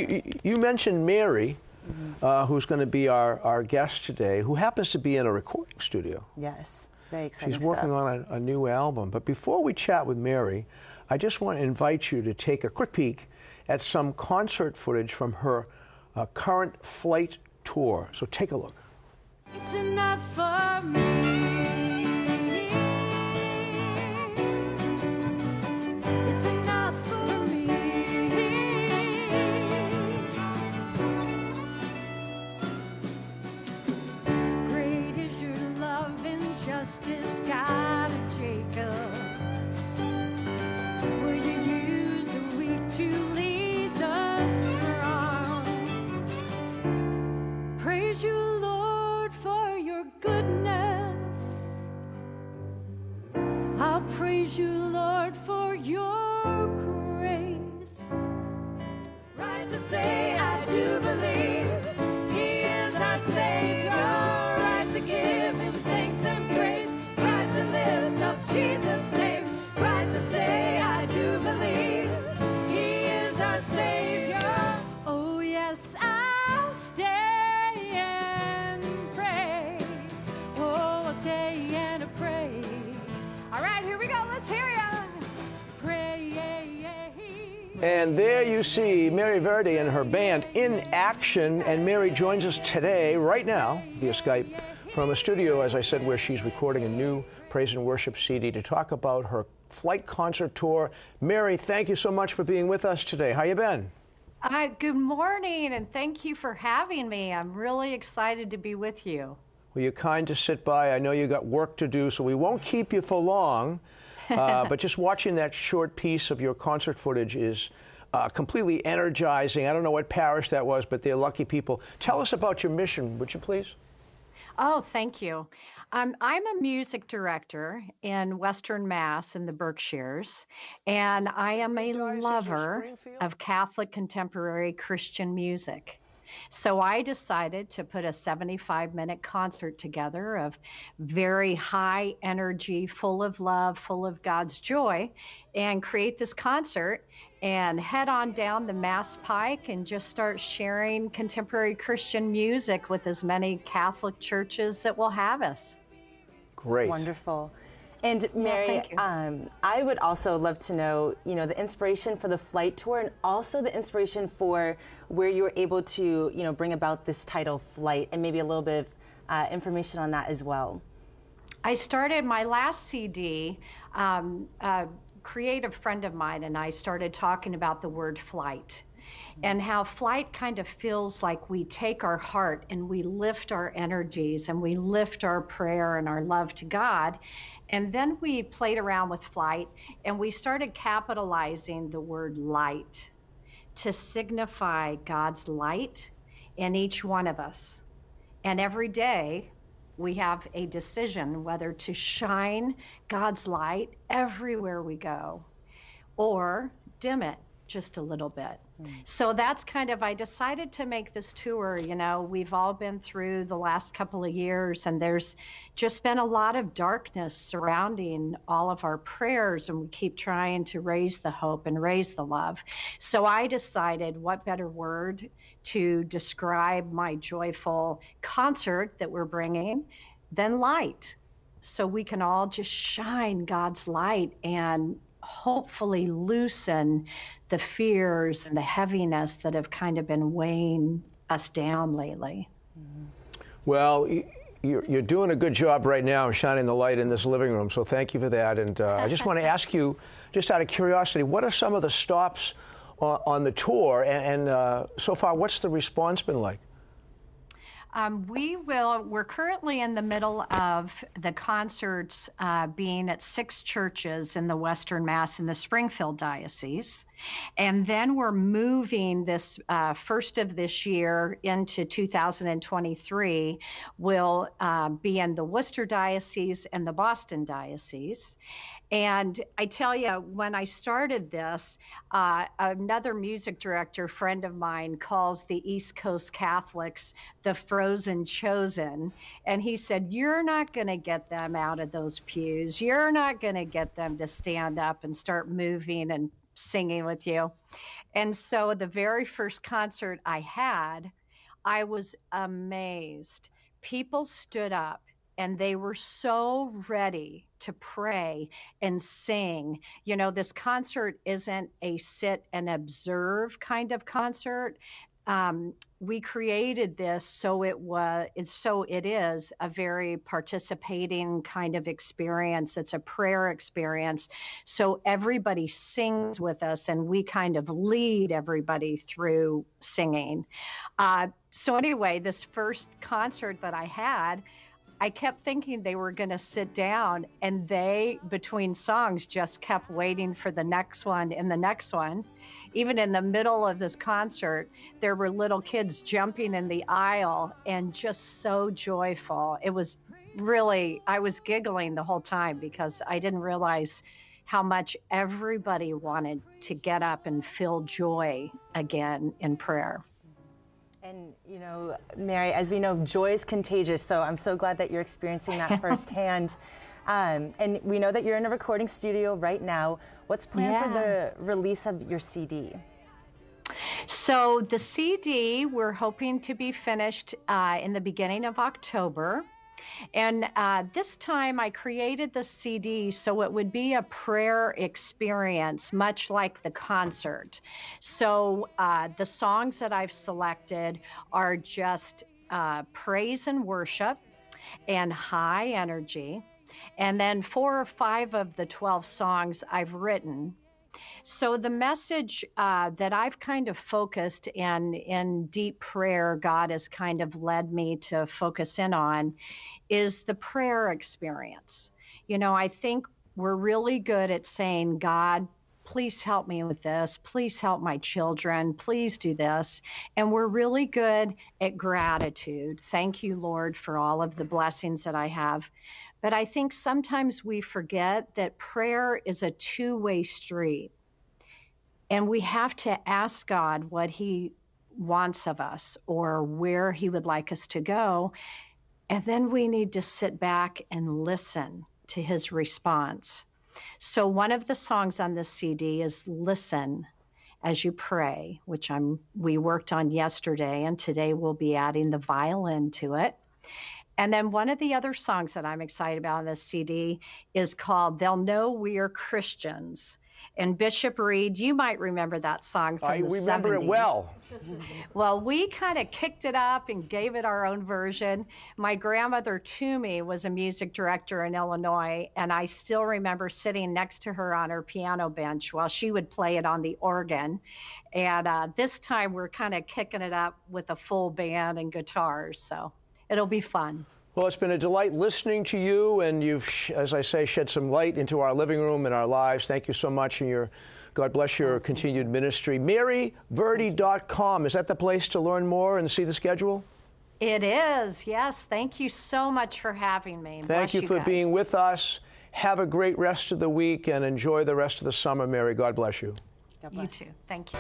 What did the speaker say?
You mentioned Mary, who's going to be our guest today, who happens to be in a recording studio. Yes, very exciting She's working on a new album. But before we chat with Mary, I just want to invite you to take a quick peek at some concert footage from her current flight tour. So take a look. It's enough for me. It's enough for me. Great is your love and justice, God of Jacob. Will you use the weak to lead the strong? Praise you, Lord, for your goodness. I'll praise you, Lord, for your grace. Right to say I do believe He is our Savior. Right to give Him thanks and praise. Right to lift up Jesus' name. Right to say I do believe He is our Savior. Oh yes, I'll stay and pray. Oh, I'll stay and pray. All right, here we go. Let's hear ya. Pray. And there you see Mary Verdi and her band in action. And Mary joins us today, right now, via Skype, from a studio, as I said, where she's recording a new praise and worship CD to talk about her flight concert tour. Mary, thank you so much for being with us today. How you been? Good morning, and thank you for having me. I'm really excited to be with you. Well, you're kind to sit by. I know you got work to do, so we won't keep you for long. But just watching that short piece of your concert footage is completely energizing. I don't know what parish that was, but they're lucky people. Tell us about your mission, would you please? Oh, thank you. I'm a music director in Western Mass in the Berkshires, and I am a lover of Catholic contemporary Christian music. So I decided to put a 75-minute concert together of very high energy, full of love, full of God's joy, and create this concert and head on down the Mass Pike and just start sharing contemporary Christian music with as many Catholic churches that will have us. Great. Wonderful. And Mary, I would also love to know, the inspiration for the flight tour and also the inspiration for where you were able to, bring about this title, Flight, and maybe a little bit of information on that as well. I started my last CD, a creative friend of mine and I started talking about the word flight. And how flight kind of feels like we take our heart and we lift our energies and we lift our prayer and our love to God. And then we played around with flight and we started capitalizing the word light to signify God's light in each one of us. And every day we have a decision whether to shine God's light everywhere we go or dim it just a little bit. So that's kind of, I decided to make this tour. We've all been through the last couple of years and there's just been a lot of darkness surrounding all of our prayers, and we keep trying to raise the hope and raise the love. So I decided what better word to describe my joyful concert that we're bringing than light. So we can all just shine God's light and hopefully loosen the fears and the heaviness that have kind of been weighing us down lately. Well, you're doing a good job right now shining the light in this living room, so thank you for that. And I just want to ask you, just out of curiosity, what are some of the stops on the tour? And so far, what's the response been like? We're currently in the middle of the concerts being at 6 churches in the Western Mass in the Springfield Diocese. And then we're moving this first of this year into 2023. We'll be in the Worcester Diocese and the Boston Diocese. And I tell you, when I started this, another music director friend of mine calls the East Coast Catholics the frozen chosen. And he said, you're not going to get them out of those pews. You're not going to get them to stand up and start moving and singing with you. And so the very first concert I had, I was amazed. People stood up and they were so ready to pray and sing. You know, this concert isn't a sit and observe kind of concert. We created this so it is a very participating kind of experience. It's a prayer experience. So everybody sings with us and we kind of lead everybody through singing. So anyway, this first concert that I had, I kept thinking they were going to sit down, and they, between songs, just kept waiting for the next one and the next one. Even in the middle of this concert, there were little kids jumping in the aisle and just so joyful. It was really, I was giggling the whole time because I didn't realize how much everybody wanted to get up and feel joy again in prayer. And, you know, Mary, as we know, joy is contagious, so I'm so glad that you're experiencing that firsthand. And we know that you're in a recording studio right now. What's planned for the release of your CD? So the CD, we're hoping to be finished in the beginning of October. And this time I created the CD so it would be a prayer experience, much like the concert. So the songs that I've selected are just praise and worship and high energy. And then 4 or 5 of the 12 songs I've written. So the message that I've kind of focused in deep prayer, God has kind of led me to focus in on, is the prayer experience. You know, I think we're really good at saying, God, please help me with this. Please help my children. Please do this. And we're really good at gratitude. Thank you, Lord, for all of the blessings that I have. But I think sometimes we forget that prayer is a two-way street. And we have to ask God what he wants of us or where he would like us to go. And then we need to sit back and listen to his response. So one of the songs on this CD is Listen as You Pray, which we worked on yesterday, and today we'll be adding the violin to it. And then one of the other songs that I'm excited about on this CD is called They'll Know We Are Christians. And Bishop Reed, you might remember that song from the 70s. I remember it well. Well, we kind of kicked it up and gave it our own version. My grandmother, Toomey, was a music director in Illinois, and I still remember sitting next to her on her piano bench while she would play it on the organ. And this time we're kind of kicking it up with a full band and guitars, so it'll be fun. Well, it's been a delight listening to you, and you've, as I say, shed some light into our living room and our lives. Thank you so much, and God bless your continued ministry. MaryVerdi.com, is that the place to learn more and see the schedule? It is, yes. Thank you so much for having me. Thank you for guys. being with us. Have a great rest of the week and enjoy the rest of the summer, Mary. God bless you. God bless. You too. Thank you.